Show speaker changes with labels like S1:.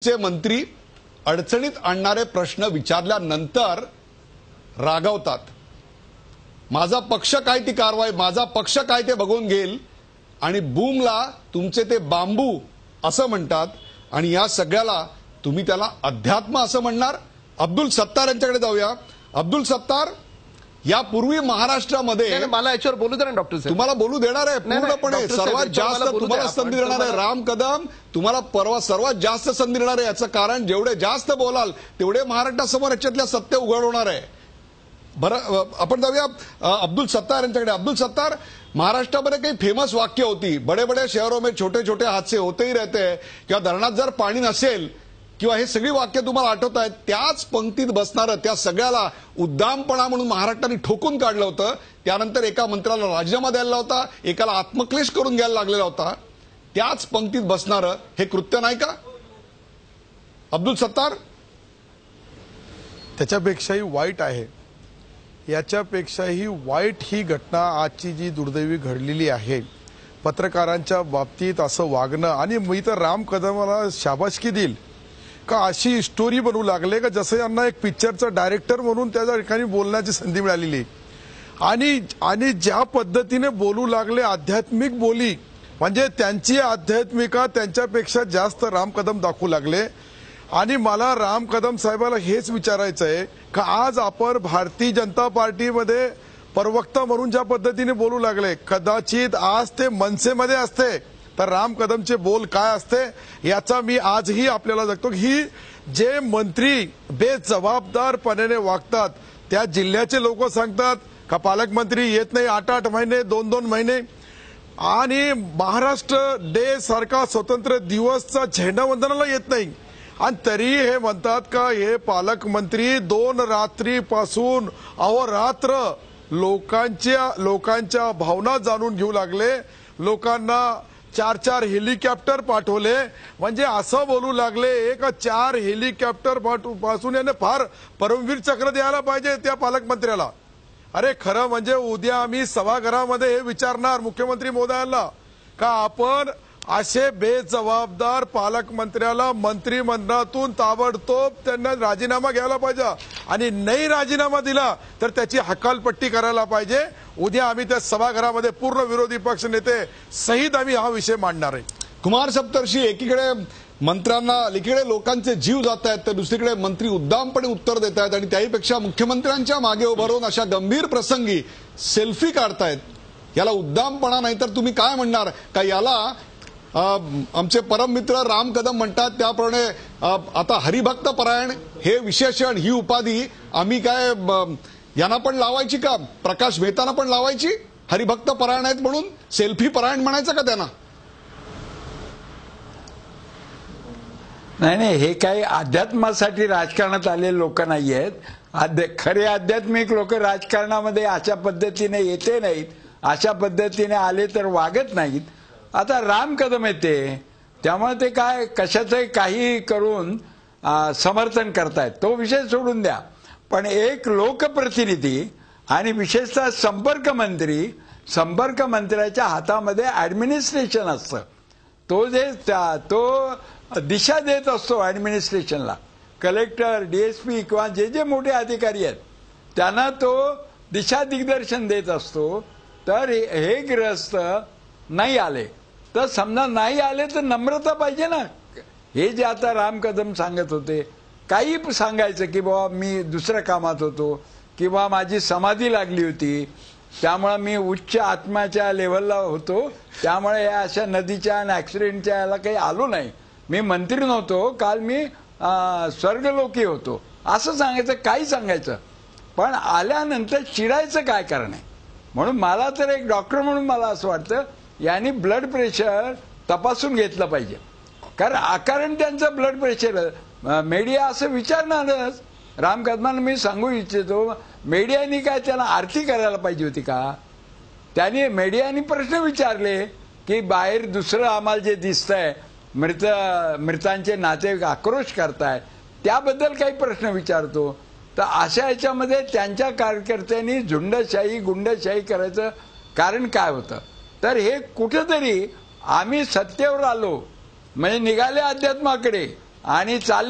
S1: चे मंत्री अडचणीत आणणारे प्रश्न विचारल्यानंतर रागावतात। माझा पक्ष काय ती कारवाई, माझा पक्ष काय ते बघून घेईल आणि बूमला तुमचे ते बांबू असं म्हणतात आणि या सगळ्याला तुम्ही त्याला अध्यात्म असं म्हणणार। अब्दुल सत्तार यांच्याकडे जाऊया। अब्दुल सत्तार, यापूर्वी महाराष्ट्रामध्ये
S2: मला याच्यावर बोलू दे ना डॉक्टर साहेब।
S1: तुम्हाला बोलू देणार आहे पूर्णपणे। सर्वात जास्त तुम्हाला संधी देणार आहे राम कदम, तुम्हाला परवा सर्वात जास्त संधी देणार आहे। याचं कारण जेवढे जास्त बोलाल तेवढे महाराष्ट्रासमोर याच्यातल्या सत्य उघड होणार आहे। बरं, आपण जाऊया अब्दुल सत्तार यांच्याकडे। अब्दुल सत्तार, महाराष्ट्रामध्ये काही फेमस वाक्य होती, बड़े बड़े शहरों में छोटे छोटे हादसे होते ही रहते हैं, किंवा धरणात जर पाणी नसेल किंवा हे सगळी वाक्य तुम्हाला आठवत आहेत, त्याच पंक्तीत बसणारं त्या सगळ्याला उद्दामपणा म्हणून महाराष्ट्राने ठोकून काढलं होतं। त्यानंतर एका मंत्र्याला राजीनामा द्यायला होता, एकाला आत्मक्लेश करून घ्यायला लागलेला होता। त्याच पंक्तीत बसणारं हे कृत्य नाही का अब्दुल सत्तार?
S3: त्याच्यापेक्षाही वाईट आहे, याच्यापेक्षाही वाईट ही घटना आजची जी दुर्दैवी घडलेली आहे पत्रकारांच्या बाबतीत असं वागणं। आणि मी तर राम कदमाला शाबासकी देईल का अशी स्टोरी बनवू लागले का जसं यांना एक पिक्चरचा डायरेक्टर म्हणून त्या ठिकाणी बोलण्याची संधी मिळालेली आणि ज्या पद्धतीने बोलू लागले, आध्यात्मिक बोली, म्हणजे त्यांची आध्यात्मिका त्यांच्यापेक्षा जास्त राम कदम दाखवू लागले। आणि मला राम कदम साहेबाला हेच विचारायचं आहे का आज आपण भारतीय जनता पार्टीमध्ये प्रवक्ता म्हणून ज्या पद्धतीने बोलू लागले, कदाचित आज ते मनसेमध्ये असते तर राम कदमचे बोल काय असते याचा मी आजही आपल्याला जगतो। ही जे मंत्री बेजबाबदारपणाने वागतात त्या जिल्ह्याचे लोक सांगतात का पालकमंत्री येत नाही 8-8 महिने 2-2 महिने, आणि महाराष्ट्र डे सारखा स्वतंत्र दिवसचा झेंडावंदनाला येत नाही, आणि तरी हे म्हणतात का हे पालकमंत्री 2 रात्रीपासून अहोरात्र लोकांच्या भावना जाणून घेऊ लागले, लोकांना 4 हेलिकॉप्टर पाठवले। म्हणजे असं बोलू लागले एक 4 हेलिकॉप्टर पासून याने फार परमवीर चक्र द्यायला पाहिजे त्या पालकमंत्र्याला। अरे खरं म्हणजे उद्या आम्ही सभागृहामध्ये हे विचारणार मुख्यमंत्री महोदयांना का आपण असे बेजबाबदार पालकमंत्र्याला मंत्रिमंडळातून ताबडतोब त्यांना राजीनामा घ्यायला पाहिजे, आणि नाही राजीनामा दिला तर त्याची हकालपट्टी करायला पाहिजे। उद्या आम्ही त्या सभागृहामध्ये पूर्ण विरोधी पक्ष नेते सहित आम्ही हा विषय मांडणार आहे।
S1: कुमार सप्तर्षी, एकीकडे मंत्र्यांना एकीकडे लोकांचे जीव जात आहेत तर दुसरीकडे मंत्री उद्दामपणे उत्तर देत आहेत, आणि त्याहीपेक्षा मुख्यमंत्र्यांच्या मागे उभं राहून अशा गंभीर प्रसंगी सेल्फी काढतायत। याला उद्दामपणा नाही तर तुम्ही काय म्हणणार का? याला आमचे परम मित्र राम कदम म्हणतात त्याप्रमाणे आता हरिभक्त परायण हे विशेषण, ही उपाधी आम्ही काय यांना पण लावायची का? प्रकाश मेहताना पण लावायची? हरिभक्त परायण आहेत म्हणून सेल्फी परायण म्हणायचं का त्यांना?
S4: नाही, हे काही अध्यात्मासाठी राजकारणात आलेले लोक नाही आहेत। खरे आध्यात्मिक लोक राजकारणामध्ये अशा पद्धतीने येते नाहीत, अशा पद्धतीने आले तर वागत नाहीत। आता राम कदम येते त्यामुळे ते काय कशाचंही काही करून समर्थन करतायत, तो विषय सोडून द्या। पण एक लोकप्रतिनिधी आणि विशेषतः संपर्क मंत्र्याच्या हातामध्ये ऍडमिनिस्ट्रेशन असतं, तो दिशा देत असतो ऍडमिनिस्ट्रेशनला। कलेक्टर, डीएसपी किंवा जे मोठे अधिकारी आहेत त्यांना तो दिशा दिग्दर्शन देत असतो। तर हे गृहस्थ नाही आले तर समजा नाही आले तर नम्रता पाहिजे ना। हे जे आता राम कदम सांगत होते, काही सांगायचं की बाबा मी दुसऱ्या कामात होतो किंवा माझी समाधी लागली होती त्यामुळे मी उच्च आत्म्याच्या लेवलला होतो, त्यामुळे या अशा नदीच्या आणि ऍक्सिडेंटच्या याला काही आलो नाही, मी मंत्री नव्हतो, काल मी स्वर्गलोकी होतो, असं सांगायचं, काही सांगायचं। पण आल्यानंतर चिडायचं काय कारण आहे? म्हणून मला तर एक डॉक्टर म्हणून मला असं वाटतं यांनी ब्लड प्रेशर तपासून घेतलं पाहिजे, कारण त्यांचं ब्लड प्रेशर मीडिया असं विचारणारच। राम कदमांना मी सांगू इच्छितो, मीडियानी काय त्याला आरती करायला पाहिजे होती का? त्यांनी मीडियानी प्रश्न विचारले की बाहेर दुसरं आम्हाला जे दिसतंय, मृतांचे नातेवाईक आक्रोश करताय त्याबद्दल काही प्रश्न विचारतो, तर अशा याच्यामध्ये त्यांच्या कार्यकर्त्यांनी झुंडशाही गुंडशाही करायचं कारण काय होतं? तर हे कुठेतरी आम्ही सत्तेवर आलो म्हणजे निघाले अध्यात्माकडे, आणि चालले